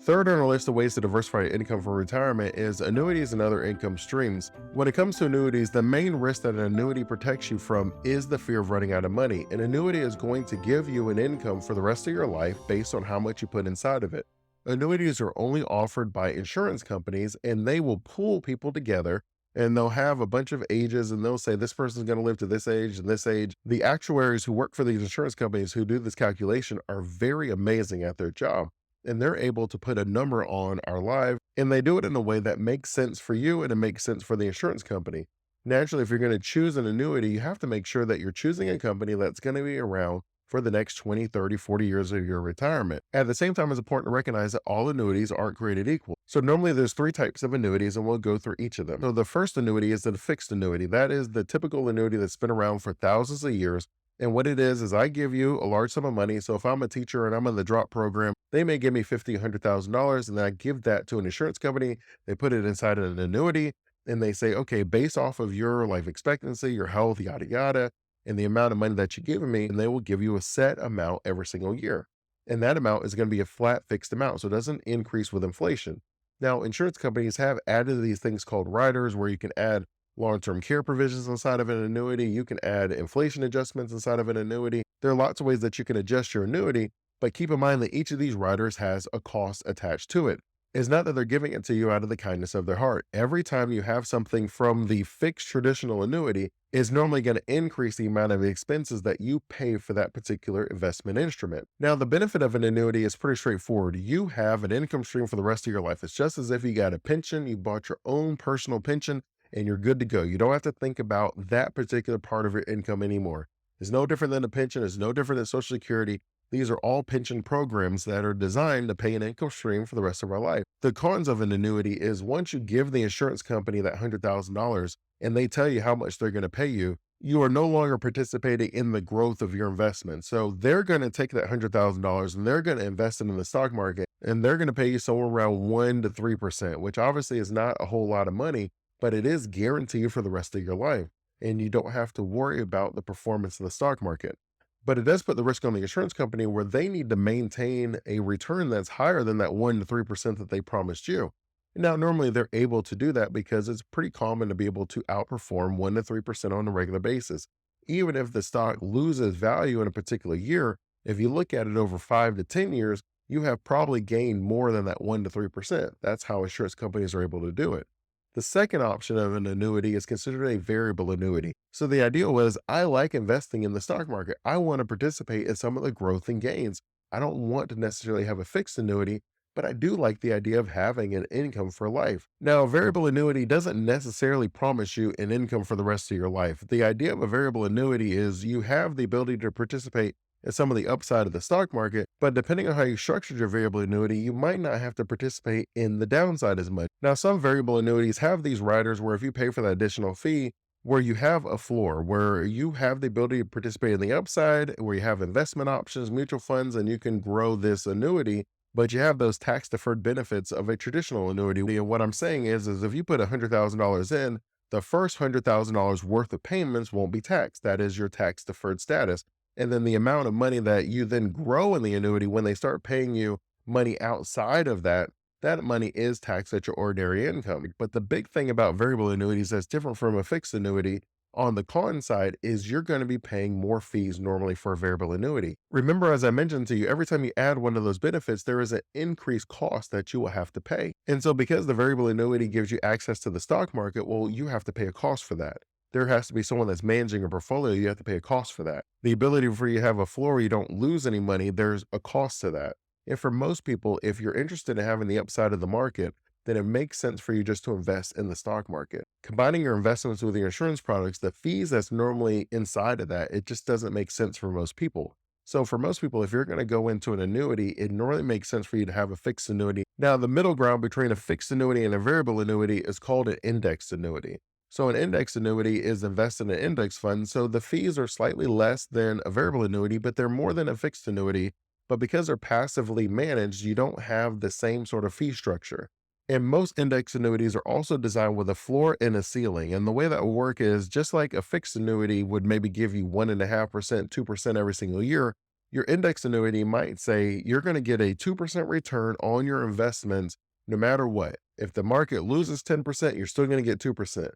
Third on our list of ways to diversify your income for retirement is annuities and other income streams. When it comes to annuities, the main risk that an annuity protects you from is the fear of running out of money. An annuity is going to give you an income for the rest of your life based on how much you put inside of it. Annuities are only offered by insurance companies, and they will pool people together, and they'll have a bunch of ages, and they'll say this person's going to live to this age and this age. The actuaries who work for these insurance companies who do this calculation are very amazing at their job, and they're able to put a number on our life, and they do it in a way that makes sense for you and it makes sense for the insurance company. Naturally, if you're going to choose an annuity, you have to make sure that you're choosing a company that's going to be around for the next 20, 30, 40 years of your retirement. At the same time, it's important to recognize that all annuities aren't created equal. So normally there's three types of annuities, and we'll go through each of them. So the first annuity is the fixed annuity. That is the typical annuity that's been around for thousands of years. And what it is I give you a large sum of money. So if I'm a teacher and I'm in the drop program, they may give me $50,000, $100,000, and then I give that to an insurance company. They put it inside an annuity, and they say, okay, based off of your life expectancy, your health, yada, yada, and the amount of money that you're giving me, and they will give you a set amount every single year. And that amount is going to be a flat fixed amount. So it doesn't increase with inflation. Now, insurance companies have added these things called riders where you can add long-term care provisions inside of an annuity. You can add inflation adjustments inside of an annuity. There are lots of ways that you can adjust your annuity, but keep in mind that each of these riders has a cost attached to it. It's not that they're giving it to you out of the kindness of their heart. Every time you have something from the fixed traditional annuity, is normally going to increase the amount of expenses that you pay for that particular investment instrument. Now, the benefit of an annuity is pretty straightforward. You have an income stream for the rest of your life. It's just as if you got a pension, you bought your own personal pension, and you're good to go. You don't have to think about that particular part of your income anymore. It's no different than a pension. It's no different than Social Security. These are all pension programs that are designed to pay an income stream for the rest of our life. The cons of an annuity is once you give the insurance company that $100,000 and they tell you how much they're going to pay you, you are no longer participating in the growth of your investment. So they're going to take that $100,000 and they're going to invest it in the stock market, and they're going to pay you somewhere around 1 to 3%, which obviously is not a whole lot of money, but it is guaranteed for the rest of your life. And you don't have to worry about the performance of the stock market. But it does put the risk on the insurance company where they need to maintain a return that's higher than that 1 to 3% that they promised you. Now, normally they're able to do that because it's pretty common to be able to outperform 1 to 3% on a regular basis. Even if the stock loses value in a particular year, if you look at it over 5 to 10 years, you have probably gained more than that 1 to 3%. That's how insurance companies are able to do it. The second option of an annuity is considered a variable annuity. So the idea was, I like investing in the stock market. I want to participate in some of the growth and gains. I don't want to necessarily have a fixed annuity, but I do like the idea of having an income for life. Now, a variable annuity doesn't necessarily promise you an income for the rest of your life. The idea of a variable annuity is you have the ability to participate in some of the upside of the stock market, but depending on how you structured your variable annuity, you might not have to participate in the downside as much. Now, some variable annuities have these riders where if you pay for that additional fee, where you have a floor, where you have the ability to participate in the upside, where you have investment options, mutual funds, and you can grow this annuity, but you have those tax deferred benefits of a traditional annuity. And what I'm saying is if you put $100,000 in, the first $100,000 worth of payments won't be taxed. That is your tax deferred status. And then the amount of money that you then grow in the annuity, when they start paying you money outside of that, that money is taxed at your ordinary income. But the big thing about variable annuities that's different from a fixed annuity on the con side is you're going to be paying more fees normally for a variable annuity. Remember, as I mentioned to you, every time you add one of those benefits, there is an increased cost that you will have to pay. And so because the variable annuity gives you access to the stock market, well, you have to pay a cost for that. There has to be someone that's managing a portfolio. You have to pay a cost for that. The ability for you to have a floor where you don't lose any money, there's a cost to that. And for most people, if you're interested in having the upside of the market, then it makes sense for you just to invest in the stock market. Combining your investments with your insurance products, the fees that's normally inside of that, it just doesn't make sense for most people. So for most people, if you're going to go into an annuity, it normally makes sense for you to have a fixed annuity. Now, the middle ground between a fixed annuity and a variable annuity is called an indexed annuity. So an index annuity is invested in an index fund. So the fees are slightly less than a variable annuity, but they're more than a fixed annuity. But because they're passively managed, you don't have the same sort of fee structure. And most index annuities are also designed with a floor and a ceiling. And the way that will work is just like a fixed annuity would maybe give you 1.5%, 2% every single year. Your index annuity might say you're going to get a 2% return on your investments no matter what. If the market loses 10%, you're still going to get 2%.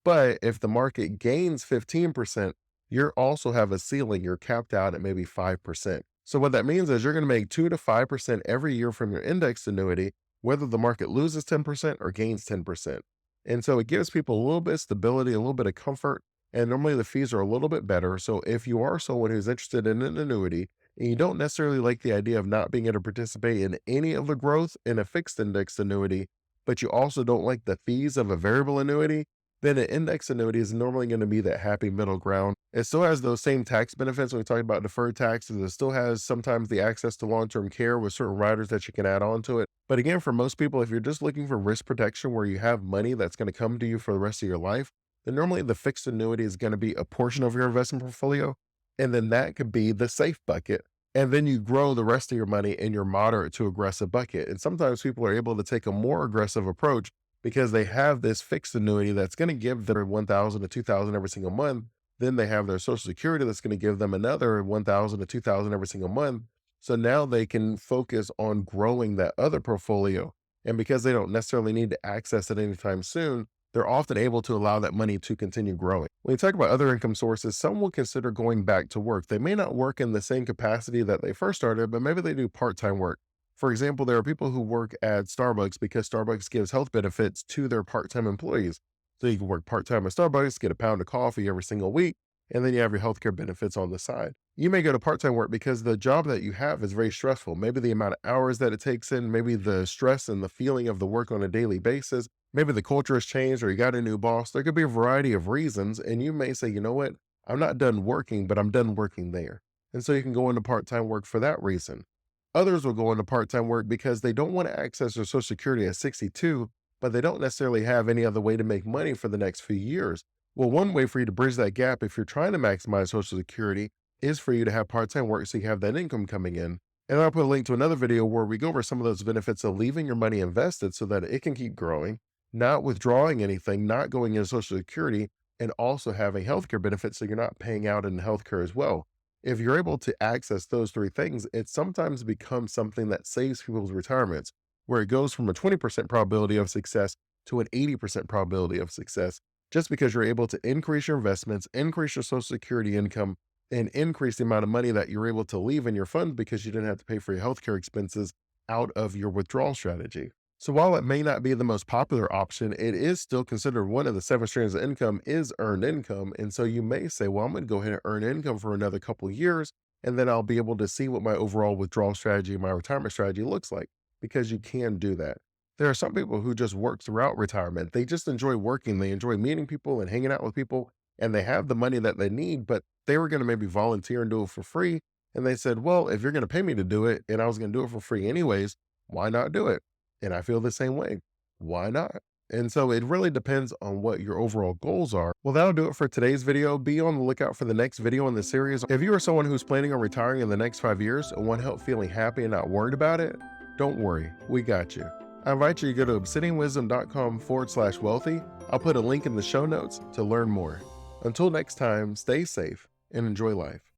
But if the market gains 15%, you also have a ceiling. You're capped out at maybe 5%. So what that means is you're going to make 2 to 5% every year from your index annuity, whether the market loses 10% or gains 10%. And so it gives people a little bit of stability, a little bit of comfort, and normally the fees are a little bit better. So if you are someone who's interested in an annuity and you don't necessarily like the idea of not being able to participate in any of the growth in a fixed index annuity, but you also don't like the fees of a variable annuity, then an index annuity is normally going to be that happy middle ground. It still has those same tax benefits when we talk about deferred taxes. It still has sometimes the access to long-term care with certain riders that you can add on to it. But again, for most people, if you're just looking for risk protection where you have money that's going to come to you for the rest of your life, then normally the fixed annuity is going to be a portion of your investment portfolio. And then that could be the safe bucket. And then you grow the rest of your money in your moderate to aggressive bucket. And sometimes people are able to take a more aggressive approach because they have this fixed annuity that's going to give them 1,000 to 2,000 every single month. Then they have their Social Security that's going to give them another 1,000 to 2,000 every single month. So now they can focus on growing that other portfolio. And because they don't necessarily need to access it anytime soon, they're often able to allow that money to continue growing. When you talk about other income sources, some will consider going back to work. They may not work in the same capacity that they first started, but maybe they do part-time work. For example, there are people who work at Starbucks because Starbucks gives health benefits to their part-time employees. So you can work part-time at Starbucks, get a pound of coffee every single week, and then you have your healthcare benefits on the side. You may go to part-time work because the job that you have is very stressful. Maybe the amount of hours that it takes in, maybe the stress and the feeling of the work on a daily basis, maybe the culture has changed or you got a new boss. There could be a variety of reasons. And you may say, you know what? I'm not done working, but I'm done working there. And so you can go into part-time work for that reason. Others will go into part-time work because they don't want to access their Social Security at 62, but they don't necessarily have any other way to make money for the next few years. Well, one way for you to bridge that gap, if you're trying to maximize Social Security, is for you to have part-time work so you have that income coming in. And I'll put a link to another video where we go over some of those benefits of leaving your money invested so that it can keep growing, not withdrawing anything, not going into Social Security, and also having healthcare benefits so you're not paying out in healthcare as well. If you're able to access those three things, it sometimes becomes something that saves people's retirements, where it goes from a 20% probability of success to an 80% probability of success, just because you're able to increase your investments, increase your Social Security income, and increase the amount of money that you're able to leave in your fund because you didn't have to pay for your healthcare expenses out of your withdrawal strategy. So while it may not be the most popular option, it is still considered one of the 7 streams of income is earned income. And so you may say, well, I'm going to go ahead and earn income for another couple of years, and then I'll be able to see what my overall withdrawal strategy, my retirement strategy looks like, because you can do that. There are some people who just work throughout retirement. They just enjoy working. They enjoy meeting people and hanging out with people, and they have the money that they need, but they were going to maybe volunteer and do it for free. And they said, well, if you're going to pay me to do it and I was going to do it for free anyways, why not do it? And I feel the same way. Why not? And so it really depends on what your overall goals are. Well, that'll do it for today's video. Be on the lookout for the next video in the series. If you are someone who's planning on retiring in the next 5 years and want help feeling happy and not worried about it, don't worry, we got you. I invite you to go to obsidianwisdom.com/wealthy. I'll put a link in the show notes to learn more. Until next time, stay safe and enjoy life.